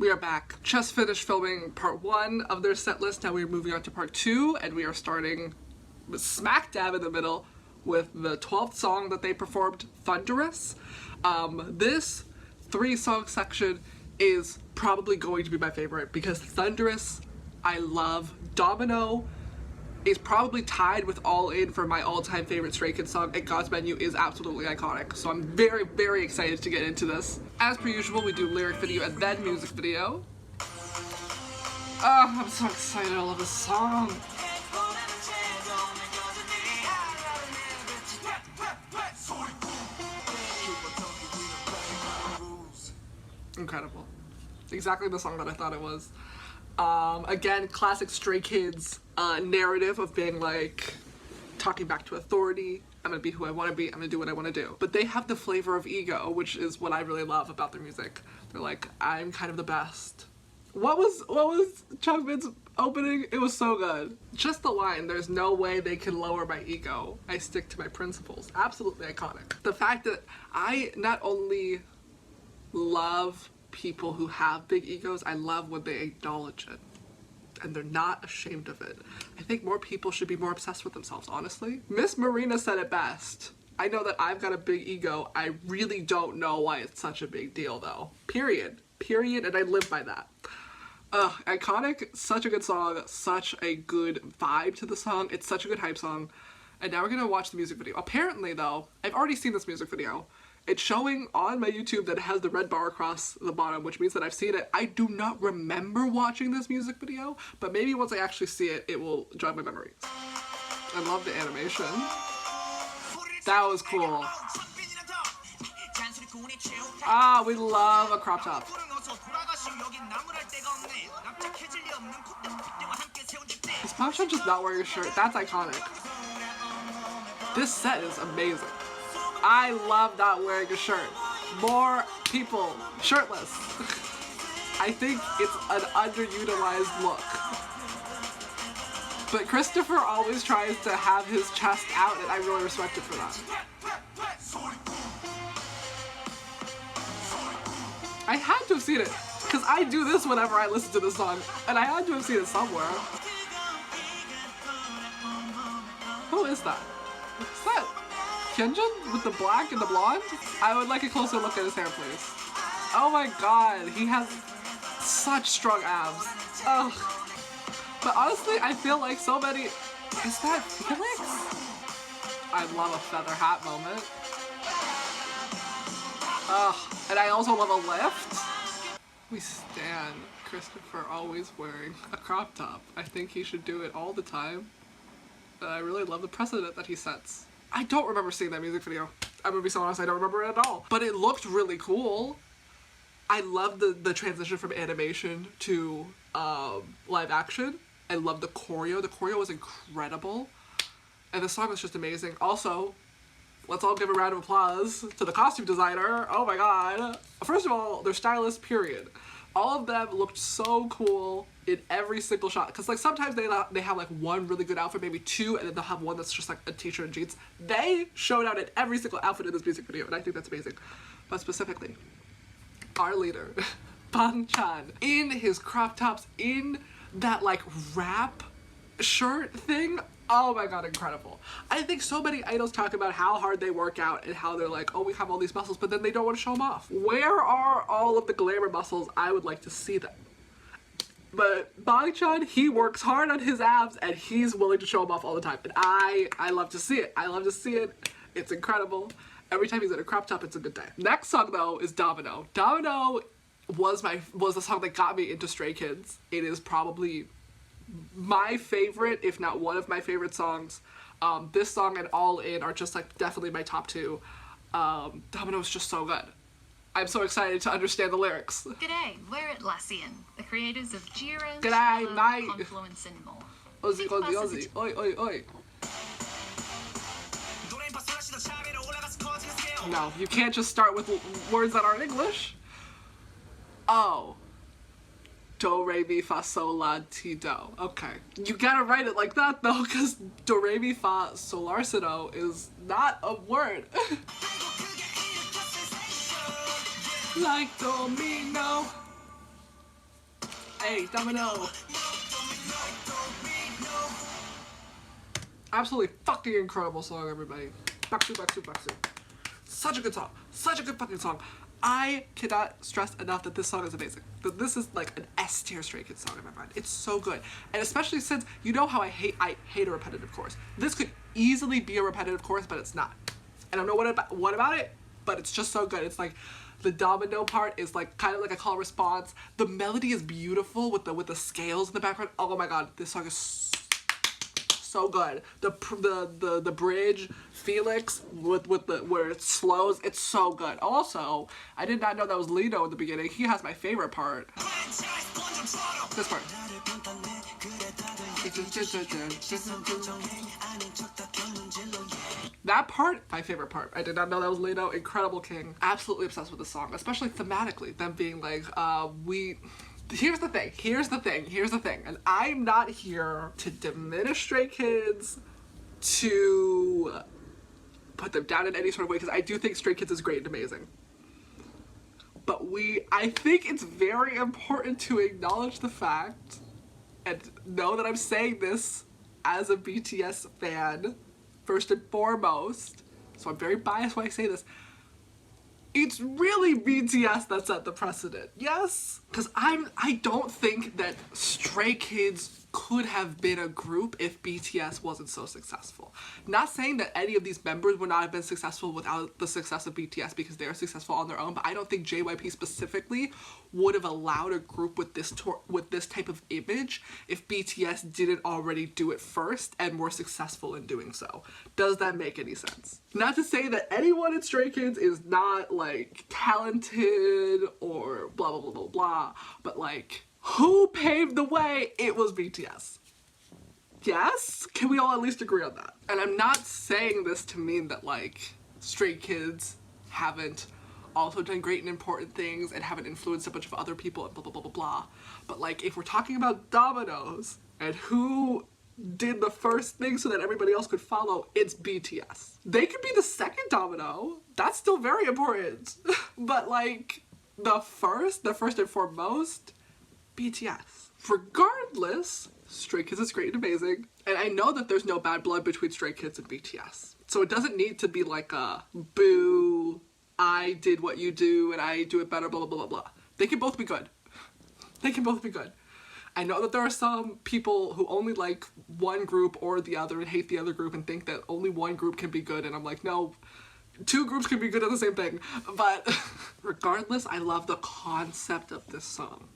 We are back. Just finished filming part 1 of their set list. Now we're moving on to part 2, and we are starting smack dab in the middle with the 12th song that they performed, Thunderous. This 3-song section is probably going to be my favorite because Thunderous, I love. Domino is probably tied with All In for my all-time favorite Stray Kids song, and God's Menu is absolutely iconic. So I'm very, very excited to get into this. As per usual, we do lyric video and then music video. Oh, I'm so excited, I love this song. Incredible. Exactly the song that I thought it was. Again, classic Stray Kids narrative of being like, talking back to authority. I'm gonna be who I want to be. I'm gonna do what I want to do. But they have the flavor of ego, which is what I really love about their music. They're like, I'm kind of the best. What was Chungmin's opening? It was so good. Just the line, there's no way they can lower my ego. I stick to my principles. Absolutely iconic. The fact that I not only love people who have big egos, I love when they acknowledge it. And they're not ashamed of it. I think more people should be more obsessed with themselves, honestly. Miss Marina said it best. I know that I've got a big ego. I really don't know why it's such a big deal though. Period. Period, and I live by that. Iconic, such a good song, such a good vibe to the song. It's such a good hype song. And now we're gonna watch the music video. Apparently though, I've already seen this music video. It's showing on my YouTube that it has the red bar across the bottom, which means that I've seen it. I do not remember watching this music video, but maybe once I actually see it, it will jog my memory. I love the animation. That was cool. Ah, we love a crop top. Is Bakshan just not wearing a shirt? That's iconic. This set is amazing. I love not wearing a shirt. More people shirtless. I think it's an underutilized look. But Christopher always tries to have his chest out, and I really respect it for that. I had to have seen it, because I do this whenever I listen to this song, and I had to have seen it somewhere. Who is that? What's that? Hyunjin with the black and the blonde? I would like a closer look at his hair, please. Oh my god, he has such strong abs. Ugh. But honestly, I feel like so many... Is that Felix? I love a feather hat moment. Ugh. And I also love a lift. We stan Christopher always wearing a crop top. I think he should do it all the time. But I really love the precedent that he sets. I don't remember seeing that music video. I'm gonna be so honest, I don't remember it at all. But it looked really cool. I love the transition from animation to live action. I love the choreo. The choreo was incredible. And the song was just amazing. Also, let's all give a round of applause to the costume designer. Oh my god. First of all, their stylist, period. All of them looked so cool in every single shot. Because like sometimes they have like one really good outfit, maybe two, and then they'll have one that's just like a t-shirt and jeans. They showed out in every single outfit in this music video, and I think that's amazing. But specifically, our leader, Bang Chan, in his crop tops, in that like wrap shirt thing. Oh my god, incredible. I think so many idols talk about how hard they work out and how they're like, oh, we have all these muscles, but then they don't want to show them off. Where are all of the glamour muscles? I would like to see them. But Bang Chan, he works hard on his abs and he's willing to show them off all the time. And I love to see it. I love to see it. It's incredible. Every time he's in a crop top, it's a good day. Next song though is Domino. Domino was the song that got me into Stray Kids. It is probably my favorite, if not one of my favorite songs. This song and All In are just like definitely my top two. Domino is just so good. I'm so excited to understand the lyrics. G'day, we're Atlassian, the creators of Jira, G'day, mate. Confluence and more. Ozzy, Ozzy, Ozzy. Oi, oi, oi. No, you can't just start with words that aren't English. Oh. Do, re, mi, fa, sol, la, ti, do. Okay. You gotta write it like that though, because do, re, mi, fa, sol, la, si, do is not a word. Like Domino. Hey, Domino. Absolutely fucking incredible song, everybody. Baksu, baksu, baksu. Such a good song. Such a good fucking song. I cannot stress enough that this song is amazing. That this is like an S tier Stray Kids song in my mind. It's so good. And especially since, you know how I hate a repetitive chorus. This could easily be a repetitive chorus, but it's not. I don't know what about it, but it's just so good. It's like the Domino part is like kind of like a call response. The melody is beautiful with the scales in the background. Oh my god, this song is so good. The bridge, Felix with the where it slows, it's so good. Also, I did not know that was Lino in the beginning. He has my favorite part. This part. That part, my favorite part. I did not know that was Lino. Incredible king. Absolutely obsessed with the song, especially thematically. Them being like, here's the thing, and I'm not here to diminish Stray Kids, to put them down in any sort of way, because I do think Stray Kids is great and amazing. But I think it's very important to acknowledge the fact, and know that I'm saying this as a BTS fan, first and foremost, so I'm very biased when I say this, it's really BTS that set the precedent, yes? Because I don't think that Stray Kids could have been a group if BTS wasn't so successful. Not saying that any of these members would not have been successful without the success of BTS, because they are successful on their own, but I don't think JYP specifically would have allowed a group with this type of image if BTS didn't already do it first and were successful in doing so. Does that make any sense? Not to say that anyone in Stray Kids is not like talented or blah blah blah blah blah, but like, who paved the way? It was BTS. Yes? Can we all at least agree on that? And I'm not saying this to mean that like Stray Kids haven't also done great and important things and haven't influenced a bunch of other people and blah blah blah blah blah. But like, if we're talking about dominoes and who did the first thing so that everybody else could follow, it's BTS. They could be the second domino. That's still very important. But like, the first and foremost, BTS. Regardless, Stray Kids is great and amazing, and I know that there's no bad blood between Stray Kids and BTS. So it doesn't need to be like a boo, I did what you do and I do it better, blah blah blah blah blah. They can both be good. They can both be good. I know that there are some people who only like one group or the other and hate the other group and think that only one group can be good, and I'm like, no, two groups can be good at the same thing. But regardless, I love the concept of this song.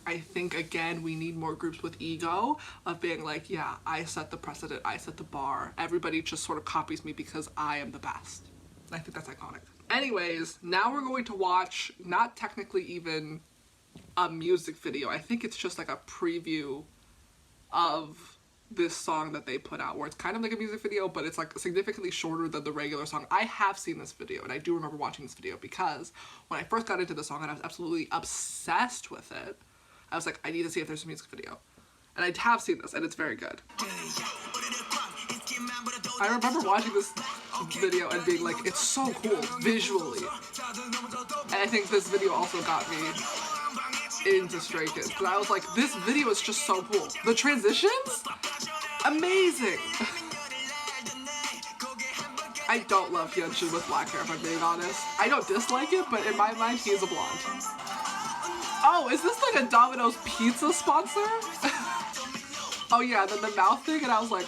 I think, again, we need more groups with ego of being like, yeah, I set the precedent, I set the bar. Everybody just sort of copies me because I am the best. I think that's iconic. Anyways, now we're going to watch, not technically even a music video. I think it's just like a preview of this song that they put out, where it's kind of like a music video, but it's like significantly shorter than the regular song. I have seen this video, and I do remember watching this video because when I first got into the song and I was absolutely obsessed with it, I was like, I need to see if there's a music video. And I have seen this, and it's very good. I remember watching this video and being like, it's so cool, visually. And I think this video also got me into Stray Kids, because I was like, this video is just so cool. The transitions? Amazing! I don't love Hyunjin with black hair, if I'm being honest. I don't dislike it, but in my mind, he is a blonde. Oh, is this like a Domino's pizza sponsor? Oh yeah, and then the mouth thing, and I was like,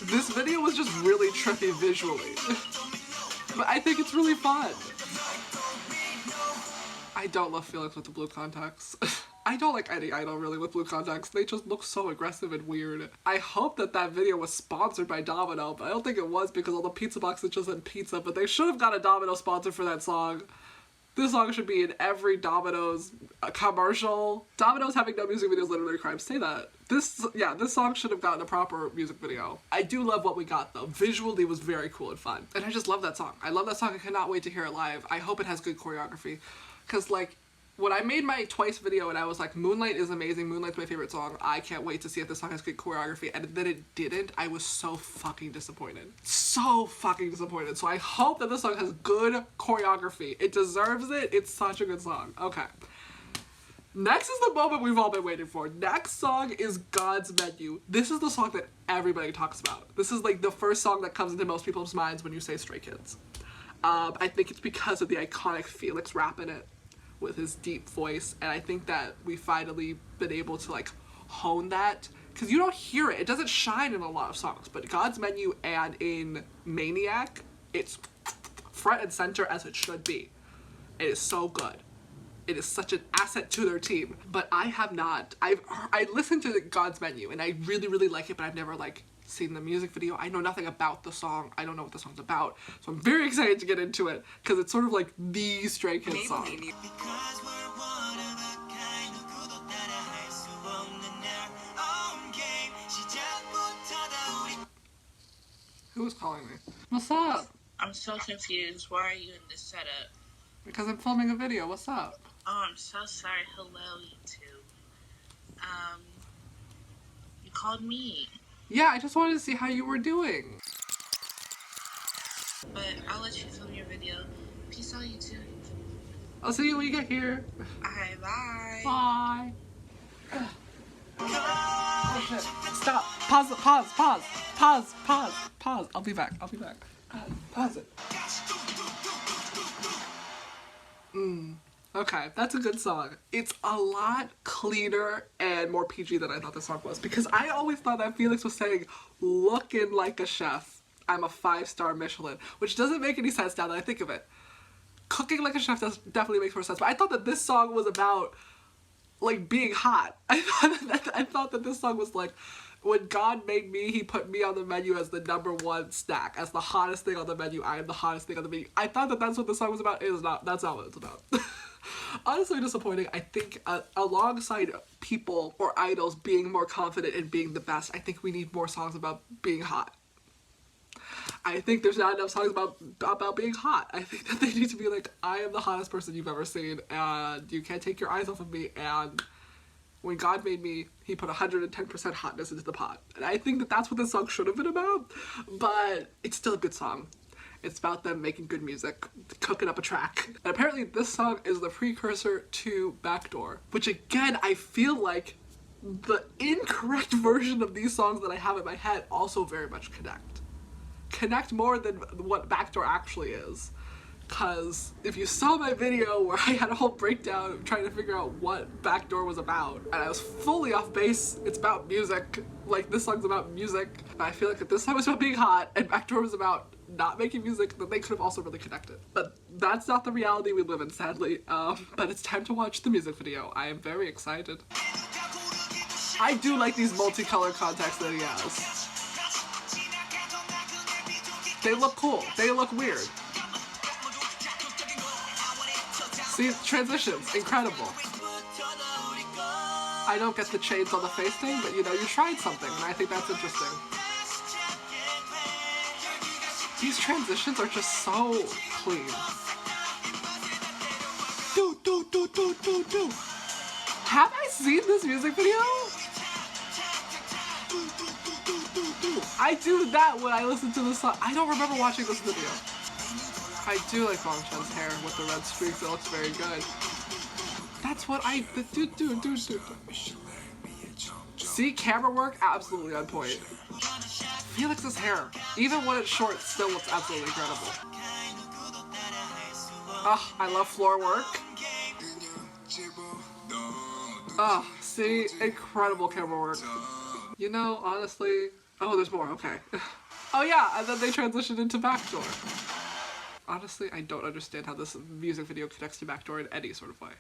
this video was just really trippy visually. But I think it's really fun. I don't love Felix with the blue contacts. I don't like any idol really with blue contacts. They just look so aggressive and weird. I hope that video was sponsored by Domino, but I don't think it was because all the pizza boxes just said pizza, but they should have got a Domino sponsor for that song. This song should be in every Domino's commercial. Domino's having no music videos, literally crime. Say that. This song should have gotten a proper music video. I do love what we got though. Visually it was very cool and fun. And I just love that song. I love that song. I cannot wait to hear it live. I hope it has good choreography. Cause like, when I made my Twice video and I was like, Moonlight is amazing, Moonlight's my favorite song, I can't wait to see if this song has good choreography, and then it didn't, I was so fucking disappointed. So fucking disappointed. So I hope that this song has good choreography. It deserves it. It's such a good song. Okay. Next is the moment we've all been waiting for. Next song is God's Menu. This is the song that everybody talks about. This is like the first song that comes into most people's minds when you say Stray Kids. I think it's because of the iconic Felix rap in it with his deep voice, and I think that we finally been able to like hone that, because you don't hear it. It doesn't shine in a lot of songs, but God's Menu and in Maniac, it's front and center as it should be. It is so good. It is such an asset to their team. But I have not. I listened to God's Menu and I really, really like it, but I've never like seen the music video. I know nothing about the song. I don't know what the song's about. So I'm very excited to get into it because it's sort of like the Stray Kids song. Who is calling me? What's up? I'm so confused. Why are you in this setup? Because I'm filming a video. What's up? Oh, I'm so sorry. Hello, YouTube. You called me. Yeah, I just wanted to see how you were doing. But I'll let you film your video. Peace out, YouTube. I'll see you when you get here. Alright, bye. Bye. Oh shit. Stop. Pause. I'll be back. Pause it. Okay, that's a good song. It's a lot cleaner and more PG than I thought the song was, because I always thought that Felix was saying, looking like a chef, I'm a 5-star Michelin, which doesn't make any sense now that I think of it. Cooking like a chef definitely makes more sense, but I thought that this song was about like being hot. I thought that this song was like, when God made me, he put me on the menu as the #1 snack, as the hottest thing on the menu. I am the hottest thing on the menu. I thought that that's what the song was about. It is not. That's not what it's about. Honestly disappointing. I think alongside people or idols being more confident and being the best, I think we need more songs about being hot. I think there's not enough songs about being hot. I think that they need to be like, I am the hottest person you've ever seen, and you can't take your eyes off of me, and when God made me, he put 110% hotness into the pot. And I think that that's what this song should have been about, but it's still a good song. It's about them making good music, cooking up a track. And apparently this song is the precursor to Backdoor, which again, I feel like the incorrect version of these songs that I have in my head also very much connect more than what Backdoor actually is. Because if you saw my video where I had a whole breakdown of trying to figure out what Backdoor was about, and I was fully off base, it's about music. Like, this song's about music. And I feel like if this song was about being hot and Backdoor was about not making music, then they could have also really connected. But that's not the reality we live in, sadly. But it's time to watch the music video. I am very excited. I do like these multicolored contacts that he has. They look cool. They look weird. See, transitions, incredible. I don't get the chains on the face thing, but you know, you tried something, and I think that's interesting. These transitions are just so clean. Do. Have I seen this music video? I do that when I listen to the song. I don't remember watching this video. I do like Bong Chen's hair with the red streaks. It looks very good. That's what I do. See, camera work, absolutely on point. Felix's hair, even when it's short, still looks absolutely incredible. Oh, I love floor work. Oh, see, incredible camera work. You know, honestly, oh, there's more, okay. Oh yeah, and then they transitioned into Backdoor. Honestly, I don't understand how this music video connects to Backdoor in any sort of way.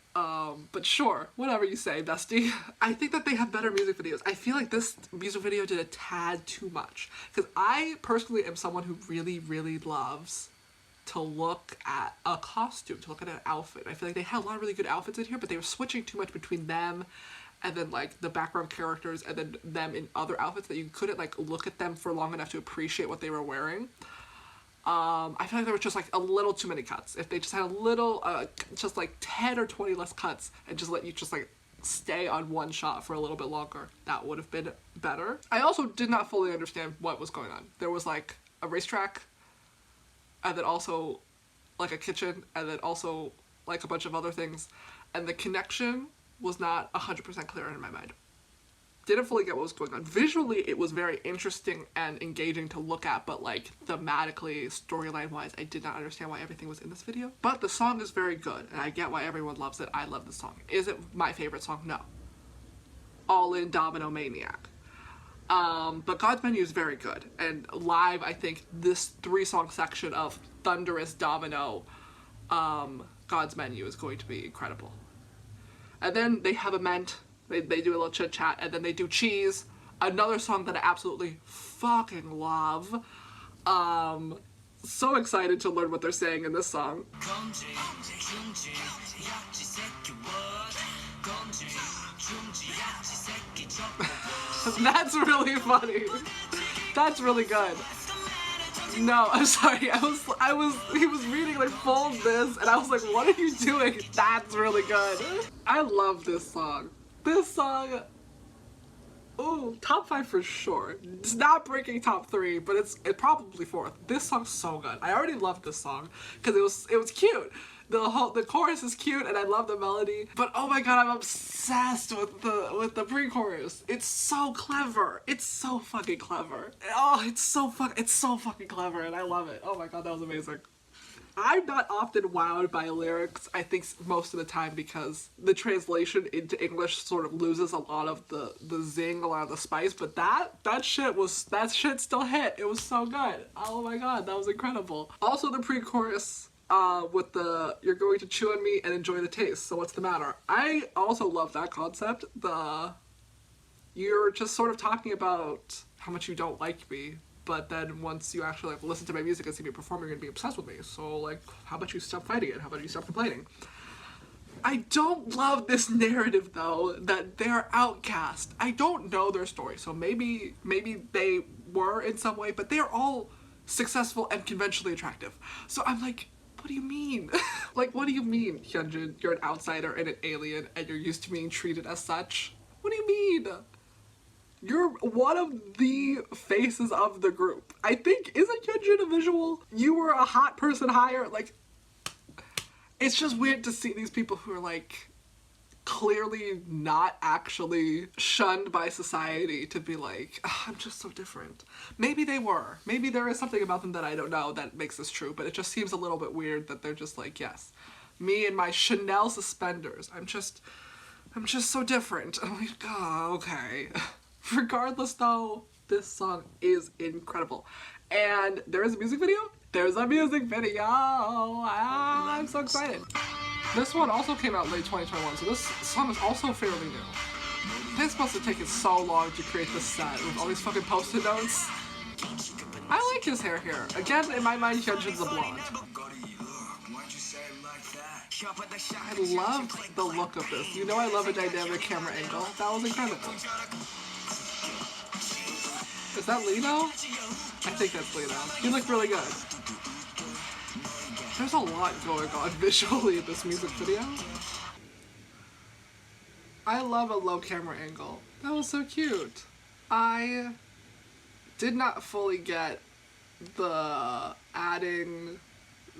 But sure, whatever you say, bestie. I think that they have better music videos. I feel like this music video did a tad too much. Because I personally am someone who really, really loves to look at a costume, to look at an outfit. I feel like they had a lot of really good outfits in here, but they were switching too much between them and then like the background characters and then them in other outfits that you couldn't like look at them for long enough to appreciate what they were wearing. I feel like there was just like a little too many cuts. If they just had a little, just like 10 or 20 less cuts and just let you just like stay on one shot for a little bit longer, that would have been better. I also did not fully understand what was going on. There was like a racetrack and then also like a kitchen and then also like a bunch of other things. And the connection was not 100% clear in my mind. Didn't fully get what was going on. Visually, it was very interesting and engaging to look at, but like thematically, storyline-wise, I did not understand why everything was in this video. But the song is very good, and I get why everyone loves it. I love the song. Is it my favorite song? No. All in Domino Maniac. But God's Menu is very good, and live, I think this 3-song section of Thunderous, Domino, God's Menu is going to be incredible. And then they have a ment. They do a little chit chat, and then they do Cheese, another song that I absolutely fucking love. So excited to learn what they're saying in this song. That's really funny. That's really good. No, I'm sorry. He was reading like full this, and I was like, what are you doing? That's really good. I love this song. This song, ooh, top 5 for sure. It's not breaking top 3, but it's probably 4th. This song's so good. I already loved this song because it was cute. The chorus is cute, and I love the melody. But oh my god, I'm obsessed with the pre-chorus. It's so clever. It's so fucking clever. Oh, it's so fucking clever, and I love it. Oh my god, that was amazing. I'm not often wowed by lyrics, I think most of the time, because the translation into English sort of loses a lot of the zing, a lot of the spice, but that shit still hit. It was so good. Oh my god, that was incredible. Also the pre-chorus with the "you're going to chew on me and enjoy the taste, so what's the matter?" I also love that concept. You're just sort of talking about how much you don't like me, but then once you actually like listen to my music and see me perform, you're gonna be obsessed with me. So like, how about you stop fighting it? How about you stop complaining? I don't love this narrative though, that they're outcast. I don't know their story, so maybe they were in some way, but they're all successful and conventionally attractive. So I'm like, what do you mean? Like, what do you mean, Hyunjin? You're an outsider and an alien, and you're used to being treated as such? What do you mean? You're one of the faces of the group. I think, isn't Hyunjin a visual? You were a hot person hire. Like, it's just weird to see these people who are like clearly not actually shunned by society to be like, oh, I'm just so different. Maybe they were. Maybe there is something about them that I don't know that makes this true, but it just seems a little bit weird that they're just like, yes, me and my Chanel suspenders. I'm just so different. I'm like, oh, okay. Regardless though, this song is incredible. And there is a music video? There's a music video! Ah, I'm so excited. This one also came out late 2021, so this song is also fairly new. This must have taken so long to create this set with all these fucking post-it notes. I like his hair here. Again, in my mind, Hyunjin's a blonde. I love the look of this. You know I love a dynamic camera angle. That was incredible. Is that Lino? I think that's Lino. He looked really good. There's a lot going on visually in this music video. I love a low camera angle. That was so cute. I did not fully get the adding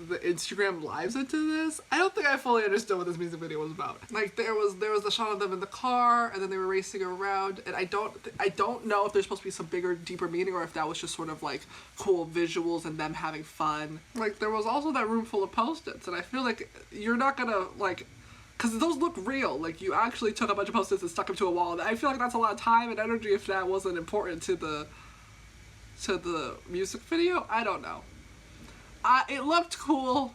the Instagram lives into this. I don't think I fully understood what this music video was about. Like there was the shot of them in the car and then they were racing around, and I don't know if there's supposed to be some bigger, deeper meaning or if that was just sort of like cool visuals and them having fun. Like there was also that room full of post-its, and I feel like you're not gonna like, because those look real, like you actually took a bunch of post-its and stuck them to a wall. I feel like that's a lot of time and energy if that wasn't important to the music video. I don't know. It looked cool,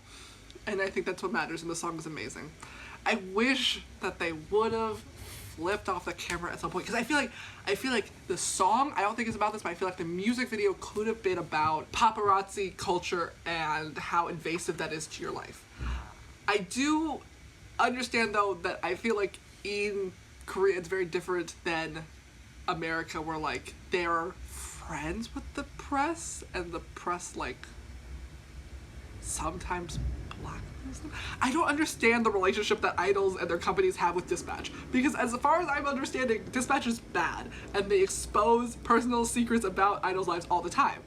and I think that's what matters, and the song is amazing. I wish that they would have flipped off the camera at some point, because I feel like the song, I don't think it's about this, but I feel like the music video could have been about paparazzi culture and how invasive that is to your life. I do understand, though, that I feel like in Korea it's very different than America, where, like, they're friends with the press, and the press, like, sometimes blackmails them. I don't understand the relationship that idols and their companies have with Dispatch, because as far as I'm understanding, Dispatch is bad and they expose personal secrets about idols' lives all the time.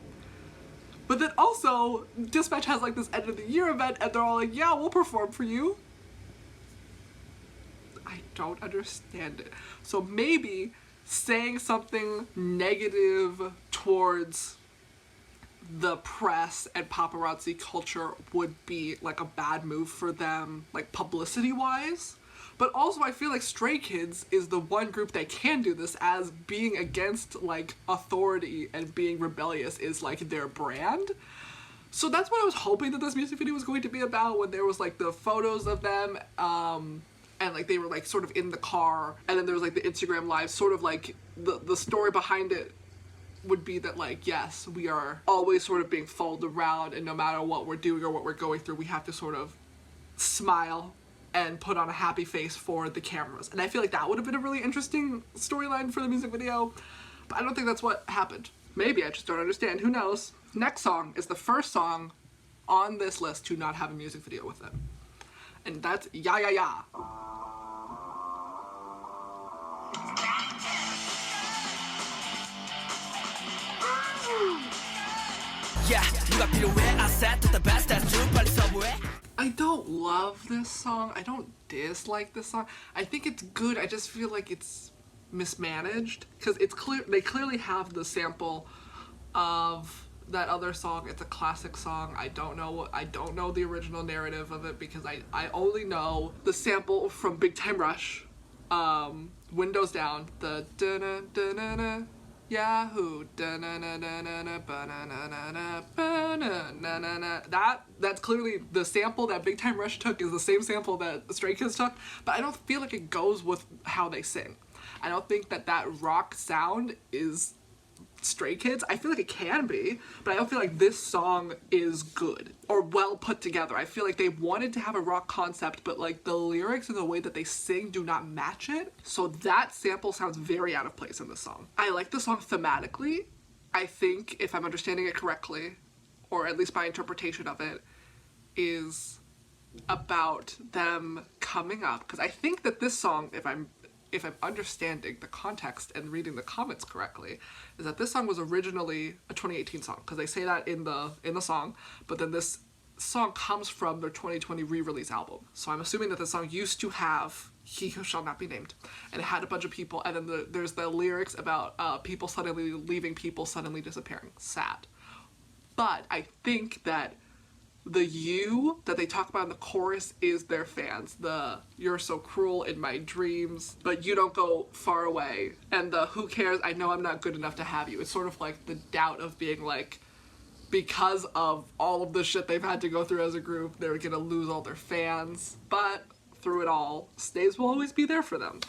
But then also, Dispatch has like this end of the year event and they're all like, yeah, we'll perform for you. I don't understand it. So maybe saying something negative towards the press and paparazzi culture would be like a bad move for them, like publicity wise. But also I feel like Stray Kids is the one group that can do this, as being against like authority and being rebellious is like their brand. So that's what I was hoping that this music video was going to be about, when there was like the photos of them and like they were like sort of in the car, and then there was like the Instagram live, sort of like the story behind it would be that like, yes, we are always sort of being followed around, and no matter what we're doing or what we're going through, we have to sort of smile and put on a happy face for the cameras. And I feel like that would have been a really interesting storyline for the music video, but I don't think that's what happened. Maybe I just don't understand, who knows. Next song is the first song on this list to not have a music video with it, and that's YAYAYA. I don't love this song. I don't dislike this song. I think it's good. I just feel like it's mismanaged, because it's clear they clearly have the sample of that other song. It's a classic song. I don't know the original narrative of it, because I only know the sample from Big Time Rush, Windows Down, the da-na da-na-na Yahoo da-na-na-na-na ba-na-na-na-na ba-na-na-na-na. That's clearly the sample that Big Time Rush took, is the same sample that Stray Kids took, but I don't feel like it goes with how they sing. I don't think that rock sound is Stray Kids. I feel like it can be, but I don't feel like this song is good or well put together. I feel like they wanted to have a rock concept, but like the lyrics and the way that they sing do not match it. So that sample sounds very out of place in the song. I like the song thematically. I think, if I'm understanding it correctly, or at least my interpretation of it, is about them coming up. Because I think that this song, if I'm understanding the context and reading the comments correctly, is that this song was originally a 2018 song, because they say that in the song, but then this song comes from their 2020 re-release album. So I'm assuming that the song used to have He Who Shall Not Be Named, and it had a bunch of people, and then there's the lyrics about people suddenly leaving, people suddenly disappearing. Sad. But I think that the you that they talk about in the chorus is their fans. The "you're so cruel in my dreams, but you don't go far away," and the "who cares, I know I'm not good enough to have you." It's sort of like the doubt of being like, because of all of the shit they've had to go through as a group, they're gonna lose all their fans, but through it all, Stays will always be there for them.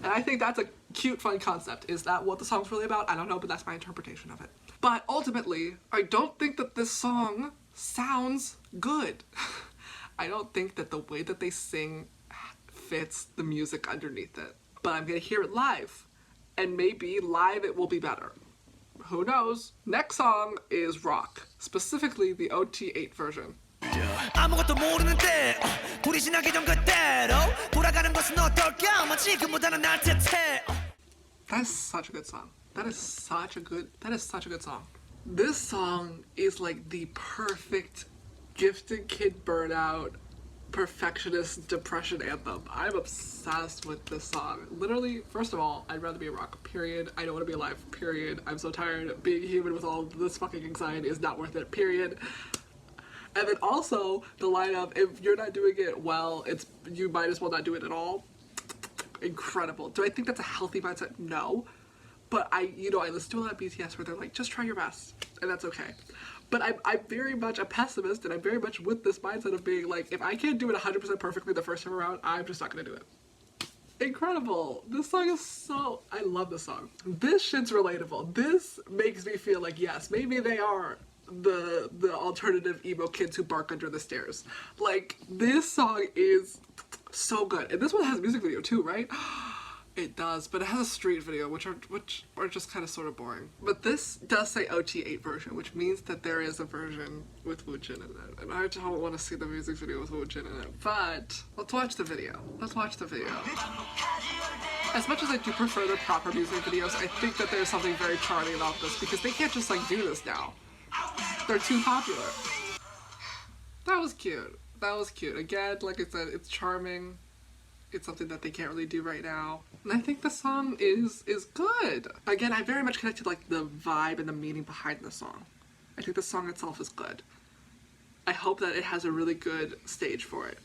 And I think that's a cute, fun concept. Is that what the song's really about? I don't know, but that's my interpretation of it. But ultimately, I don't think that this song sounds good. I don't think that the way that they sing fits the music underneath it. But I'm gonna hear it live, and maybe live it will be better. Who knows? Next song is Rock, specifically the OT8 version. 아무것도 모르는데 불이 지나기 전 그대로 돌아가는 것은 어떨까 아마 지금보다는 날 듯해. That's such a good song. That is such a good song. This song is like the perfect gifted kid burnout perfectionist depression anthem. I'm obsessed with this song. Literally, first of all, I'd rather be a rock, period. I don't want to be alive, period. I'm so tired. Being human with all this fucking anxiety is not worth it, period. And then also the line of, if you're not doing it well, you might as well not do it at all. Incredible. Do I think that's a healthy mindset? No. But I listen to a lot of BTS where they're like, just try your best, and that's okay. But I'm very much a pessimist, and I'm very much with this mindset of being like, if I can't do it 100% perfectly the first time around, I'm just not gonna do it. Incredible. This song is I love this song. This shit's relatable. This makes me feel like, yes, maybe they are the alternative emo kids who bark under the stairs. Like, this song is so good. And this one has a music video too, right? It does, but it has a street video, which are just kind of sort of boring. But this does say OT8 version, which means that there is a version with Woojin in it. And I don't want to see the music video with Woojin in it. But let's watch the video. Let's watch the video. As much as I do prefer the proper music videos, I think that there's something very charming about this, because they can't just like do this now. They're too popular. That was cute. That was cute. Again, like I said, it's charming. It's something that they can't really do right now. And I think the song is good. Again, I very much connected like the vibe and the meaning behind the song. I think the song itself is good. I hope that it has a really good stage for it,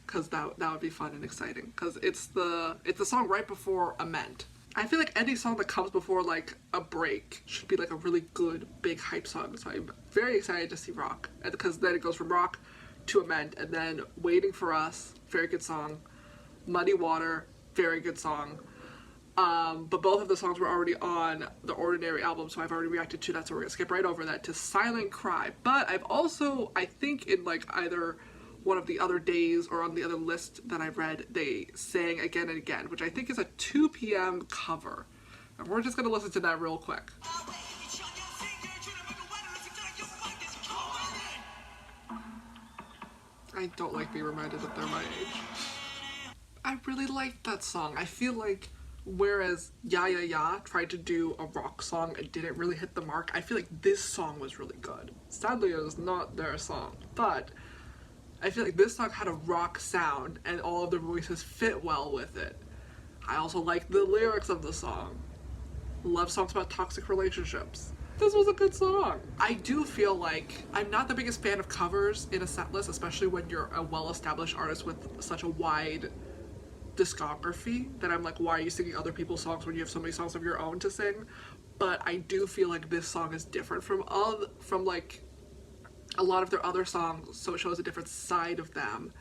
because that would be fun and exciting, because it's the song right before Amend. I feel like any song that comes before like a break should be like a really good big hype song, so I'm very excited to see Rock, because then it goes from Rock to Amend, and then Waiting for Us, very good song, Muddy Water, very good song. But both of the songs were already on the Ordinary album, so I've already reacted to that, so we're gonna skip right over that to Silent Cry. But I've also, I think in like either one of the other days or on the other list that I read, they sang Again and Again, which I think is a 2 p.m. cover. And we're just gonna listen to that real quick. I don't like being reminded that they're my age. I really liked that song. I feel like whereas YAYAYA tried to do a rock song and didn't really hit the mark, I feel like this song was really good. Sadly, it was not their song, but I feel like this song had a rock sound and all of their voices fit well with it. I also like the lyrics of the song. Love songs about toxic relationships. This was a good song. I do feel like I'm not the biggest fan of covers in a set list, especially when you're a well-established artist with such a wide discography, that I'm like, why are you singing other people's songs when you have so many songs of your own to sing? But I do feel like this song is different from like a lot of their other songs, so it shows a different side of them,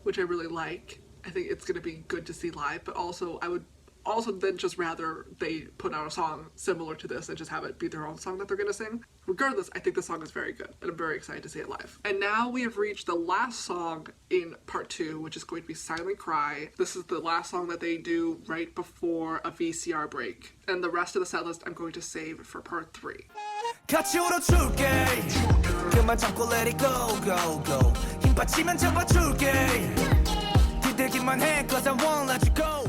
which I really like. I think it's gonna be good to see live, but also I would also then just rather they put out a song similar to this and just have it be their own song that they're gonna sing. Regardless, I think the song is very good and I'm very excited to see it live. And now we have reached the last song in part 2, which is going to be Silent Cry. This is the last song that they do right before a VCR break. And the rest of the set list I'm going to save for part 3. 같이 울어줄게 그만 잡고 let it go go go 힘 빠지면 잡아줄게 기대기만 해 cause I won't let you go.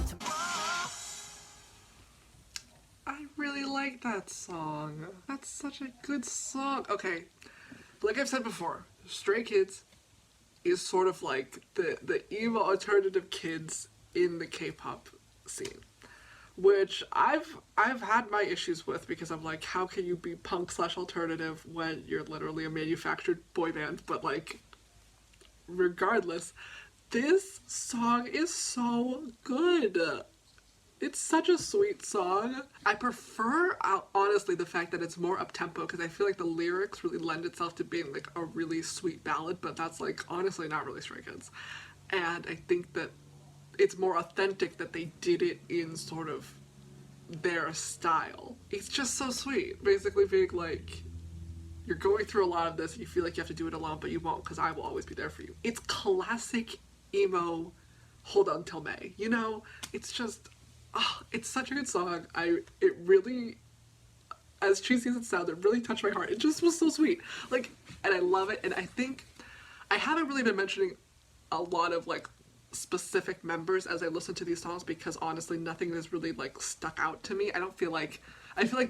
I really like that song. That's such a good song. Okay, like I've said before, Stray Kids is sort of like the emo alternative kids in the K-pop scene, which I've had my issues with, because I'm like, how can you be punk / alternative when you're literally a manufactured boy band? But like, regardless, this song is so good. It's such a sweet song. I prefer, honestly, the fact that it's more up-tempo, because I feel like the lyrics really lend itself to being like a really sweet ballad, but that's like honestly not really Stray Kids. And I think that it's more authentic that they did it in sort of their style. It's just so sweet. Basically being like, you're going through a lot of this and you feel like you have to do it alone, but you won't, because I will always be there for you. It's classic emo Hold On Till May, you know? It's just, oh, it's such a good song. It really, as cheesy as it sounded, it really touched my heart. It just was so sweet. Like, and I love it. And I think I haven't really been mentioning a lot of like specific members as I listen to these songs, because honestly nothing has really like stuck out to me. I feel like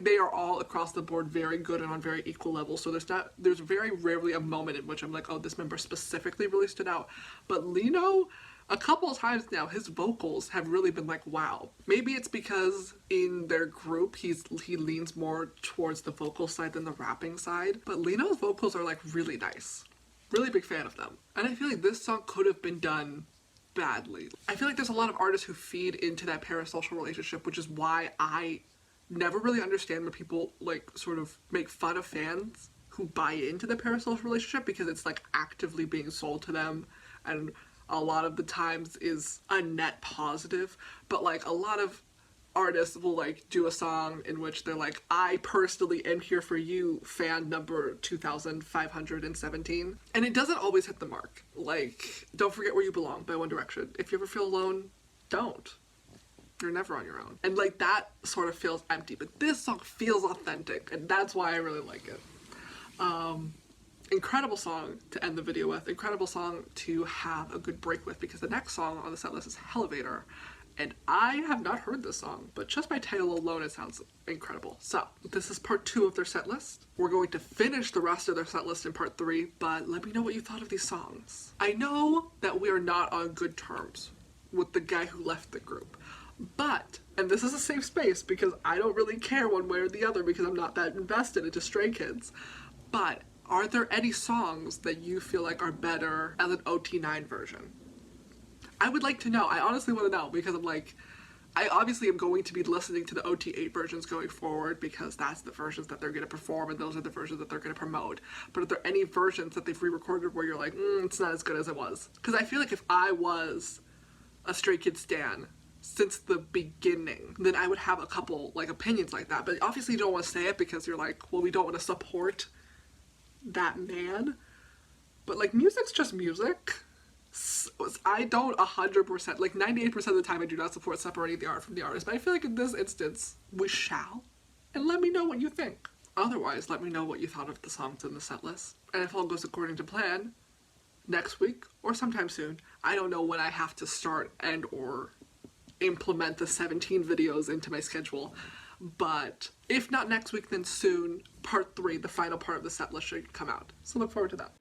they are all across the board very good and on very equal levels, so there's very rarely a moment in which I'm like, oh, this member specifically really stood out. But Lino, a couple of times now, his vocals have really been like, wow. Maybe it's because in their group he leans more towards the vocal side than the rapping side, but Lino's vocals are like really nice. Really big fan of them. And I feel like this song could have been done badly. I feel like there's a lot of artists who feed into that parasocial relationship, which is why I never really understand when people like sort of make fun of fans who buy into the parasocial relationship, because it's like actively being sold to them and a lot of the times is a net positive. But like a lot of artists will like do a song in which they're like, I personally am here for you, fan number 2517, and it doesn't always hit the mark. Like, Don't Forget Where You Belong by One Direction. If you ever feel alone, don't. You're never on your own. And like that sort of feels empty, but this song feels authentic, and that's why I really like it. Incredible song to end the video with, incredible song to have a good break with, because the next song on the set list is Elevator. And I have not heard this song, but just by title alone it sounds incredible. So, this is part 2 of their set list. We're going to finish the rest of their set list in part 3, but let me know what you thought of these songs. I know that we are not on good terms with the guy who left the group. But, and this is a safe space because I don't really care one way or the other because I'm not that invested into Stray Kids, but are there any songs that you feel like are better as an OT9 version? I would like to know. I honestly want to know because I'm like, I obviously am going to be listening to the OT8 versions going forward because that's the versions that they're going to perform and those are the versions that they're going to promote. But are there any versions that they've re-recorded where you're like, it's not as good as it was? Because I feel like if I was a Stray Kids stan since the beginning, then I would have a couple like opinions like that. But obviously you don't want to say it because you're like, well, we don't want to support that man. But like, music's just music. I don't 100%, like 98% of the time I do not support separating the art from the artist, but I feel like in this instance, we shall. And let me know what you think. Otherwise, let me know what you thought of the songs in the set list. And if all goes according to plan, next week or sometime soon, I don't know when I have to start and or implement the 17 videos into my schedule, but if not next week, then soon, part 3, the final part of the set list should come out. So look forward to that.